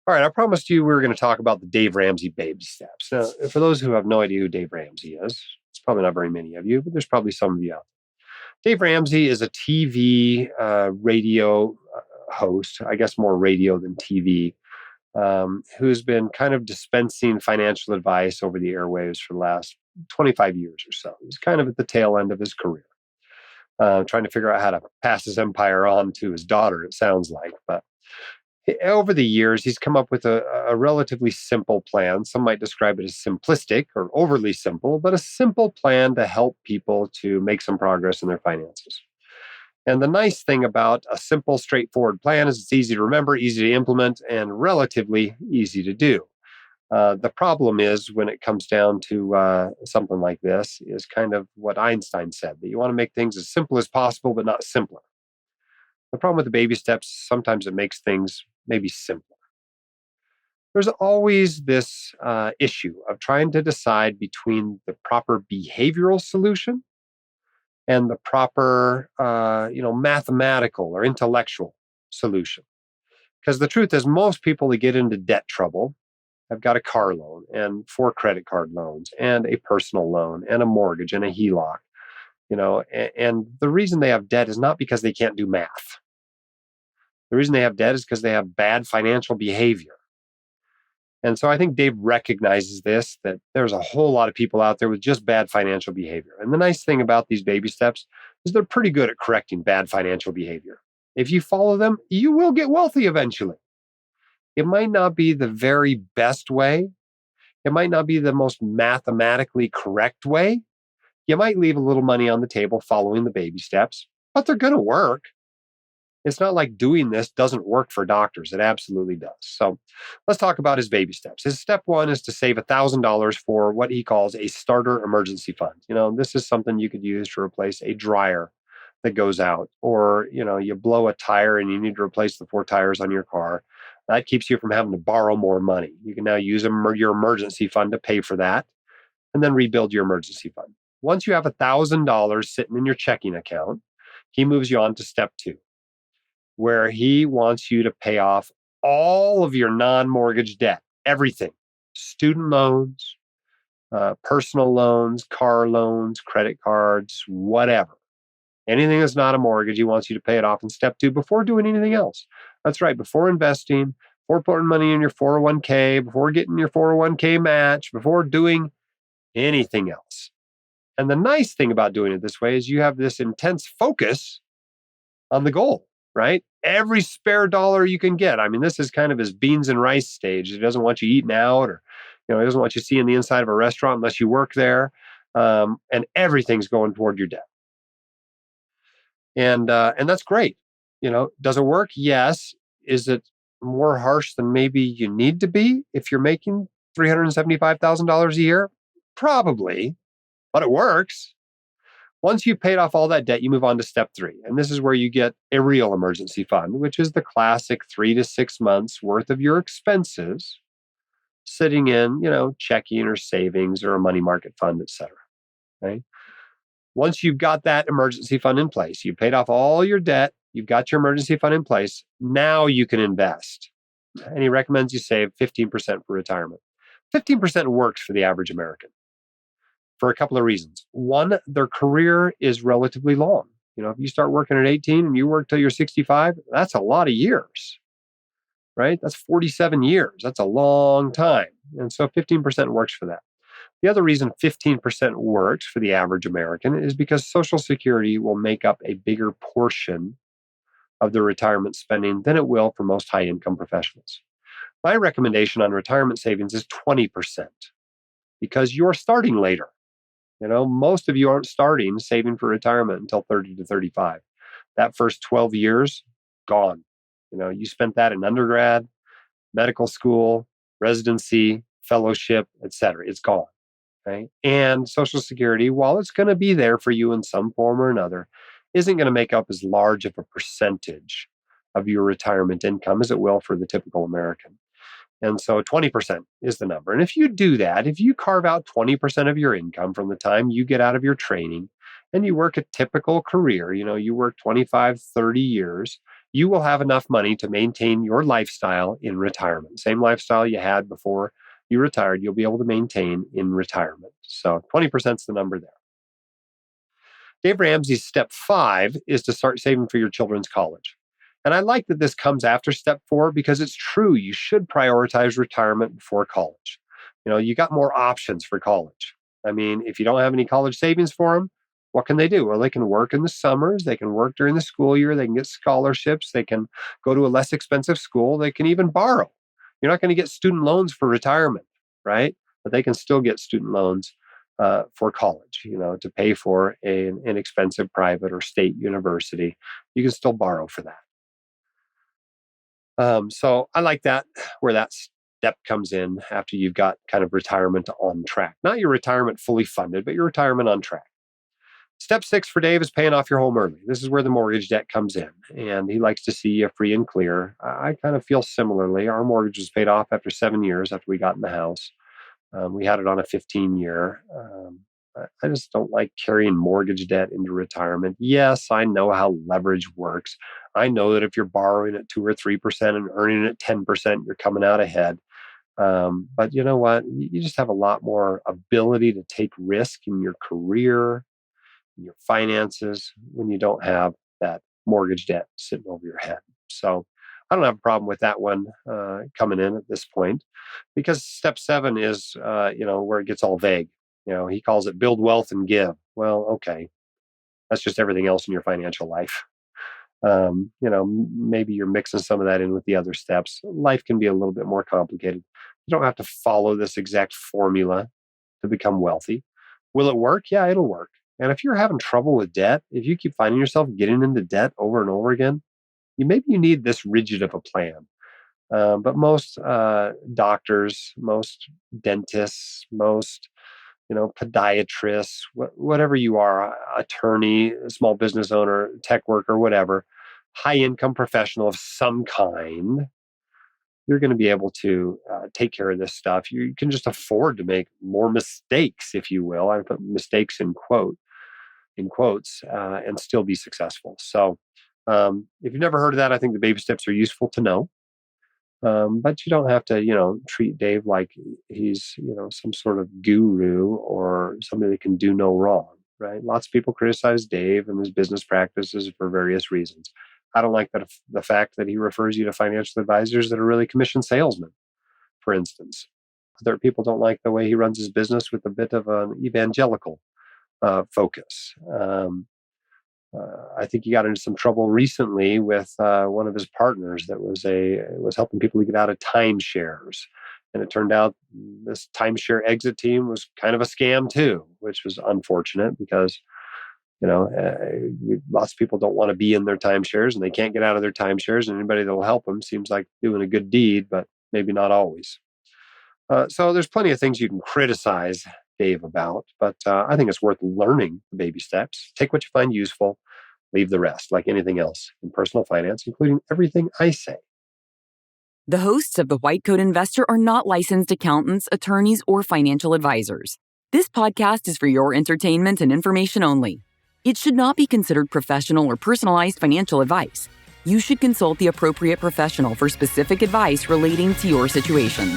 All right, I promised you we were going to talk about the Dave Ramsey Baby Steps. Now, for those who have no idea who Dave Ramsey is, it's probably not very many of you, but there's probably some of you out there. Dave Ramsey is a TV, radio host, I guess more radio than TV, who's been kind of dispensing financial advice over the airwaves for the last 25 years or so. He's kind of at the tail end of his career, trying to figure out how to pass his empire on to his daughter, it sounds like. But over the years, he's come up with a relatively simple plan. Some might describe it as simplistic or overly simple, but a simple plan to help people to make some progress in their finances. And the nice thing about a simple, straightforward plan is it's easy to remember, easy to implement, and relatively easy to do. The problem is when it comes down to something like this is kind of what Einstein said, that you want to make things as simple as possible, but not simpler. The problem with the baby steps, sometimes it makes things maybe simpler. There's always this issue of trying to decide between the proper behavioral solution and the proper, mathematical or intellectual solution. Because the truth is, most people that get into debt trouble have got a car loan and 4 credit card loans and a personal loan and a mortgage and a HELOC. And the reason they have debt is not because they can't do math. The reason they have debt is because they have bad financial behavior. And so I think Dave recognizes this, that there's a whole lot of people out there with just bad financial behavior. And the nice thing about these baby steps is they're pretty good at correcting bad financial behavior. If you follow them, you will get wealthy eventually. It might not be the very best way. It might not be the most mathematically correct way. You might leave a little money on the table following the baby steps, but they're going to work. It's not like doing this doesn't work for doctors. It absolutely does. So let's talk about his baby steps. His step 1 is to save $1,000 for what he calls a starter emergency fund. This is something you could use to replace a dryer that goes out, or, you blow a tire and you need to replace the 4 tires on your car. That keeps you from having to borrow more money. You can now use your emergency fund to pay for that and then rebuild your emergency fund. Once you have $1,000 sitting in your checking account, he moves you on to step 2, where he wants you to pay off all of your non-mortgage debt, everything, student loans, personal loans, car loans, credit cards, whatever. Anything that's not a mortgage, he wants you to pay it off in step 2 before doing anything else. That's right, before investing, before putting money in your 401k, before getting your 401k match, before doing anything else. And the nice thing about doing it this way is you have this intense focus on the goal, right? Every spare dollar you can get. I mean, this is kind of his beans and rice stage. He doesn't want you eating out, or he doesn't want you seeing the inside of a restaurant unless you work there. And everything's going toward your debt. And that's great. Does it work? Yes. Is it more harsh than maybe you need to be if you're making $375,000 a year? Probably, but it works. Once you've paid off all that debt, you move on to step 3. And this is where you get a real emergency fund, which is the classic 3 to 6 months worth of your expenses sitting in, checking or savings or a money market fund, et cetera. Okay? Once you've got that emergency fund in place, you've paid off all your debt, you've got your emergency fund in place, now you can invest. And he recommends you save 15% for retirement. 15% works for the average American for a couple of reasons. One, their career is relatively long. If you start working at 18 and you work till you're 65, that's a lot of years, right? That's 47 years. That's a long time. And so 15% works for that. The other reason 15% works for the average American is because Social Security will make up a bigger portion of the retirement spending than it will for most high-income professionals. My recommendation on retirement savings is 20% because you're starting later. Most of you aren't starting saving for retirement until 30 to 35. That first 12 years, gone. You spent that in undergrad, medical school, residency, fellowship, etc. It's gone. Okay? And Social Security, while it's going to be there for you in some form or another, isn't going to make up as large of a percentage of your retirement income as it will for the typical American. And so 20% is the number. And if you do that, if you carve out 20% of your income from the time you get out of your training and you work a typical career, you work 25, 30 years, you will have enough money to maintain your lifestyle in retirement. Same lifestyle you had before you retired, you'll be able to maintain in retirement. So 20% is the number there. Dave Ramsey's step 5 is to start saving for your children's college. And I like that this comes after step 4 because it's true. You should prioritize retirement before college. You got more options for college. I mean, if you don't have any college savings for them, what can they do? Well, they can work in the summers. They can work during the school year. They can get scholarships. They can go to a less expensive school. They can even borrow. You're not going to get student loans for retirement, right? But they can still get student loans for college, to pay for an expensive private or state university. You can still borrow for that. So I like that, where that step comes in after you've got kind of retirement on track. Not your retirement fully funded, but your retirement on track. Step 6 for Dave is paying off your home early. This is where the mortgage debt comes in, and he likes to see you free and clear. I kind of feel similarly. Our mortgage was paid off after 7 years after we got in the house. We had it on a 15-year. I just don't like carrying mortgage debt into retirement. Yes, I know how leverage works. I know that if you're borrowing at 2 or 3% and earning at 10%, you're coming out ahead. But you know what? You just have a lot more ability to take risk in your career, in your finances, when you don't have that mortgage debt sitting over your head. So I don't have a problem with that one coming in at this point, because step 7 is, where it gets all vague. He calls it build wealth and give. Well, okay. That's just everything else in your financial life. Maybe you're mixing some of that in with the other steps. Life can be a little bit more complicated. You don't have to follow this exact formula to become wealthy. Will it work? Yeah, it'll work. And if you're having trouble with debt, if you keep finding yourself getting into debt over and over again, maybe you need this rigid of a plan. But most doctors, most dentists, most podiatrists, whatever you are, attorney, small business owner, tech worker, whatever, high income professional of some kind, you're going to be able to take care of this stuff. You can just afford to make more mistakes, if you will. I put mistakes in quotes, and still be successful. So if you've never heard of that, I think the baby steps are useful to know. But you don't have to, treat Dave like he's, some sort of guru or somebody that can do no wrong, right? Lots of people criticize Dave and his business practices for various reasons. I don't like the fact that he refers you to financial advisors that are really commission salesmen, for instance. Other people don't like the way he runs his business with a bit of an evangelical focus. I think he got into some trouble recently with one of his partners that was helping people to get out of timeshares. And it turned out this timeshare exit team was kind of a scam too, which was unfortunate because, lots of people don't want to be in their timeshares and they can't get out of their timeshares. And anybody that will help them seems like doing a good deed, but maybe not always. So there's plenty of things you can criticize Dave about, but I think it's worth learning the baby steps. Take what you find useful, leave the rest, like anything else in personal finance, including everything I say. The hosts of The White Coat Investor are not licensed accountants, attorneys, or financial advisors. This podcast is for your entertainment and information only. It should not be considered professional or personalized financial advice. You should consult the appropriate professional for specific advice relating to your situation.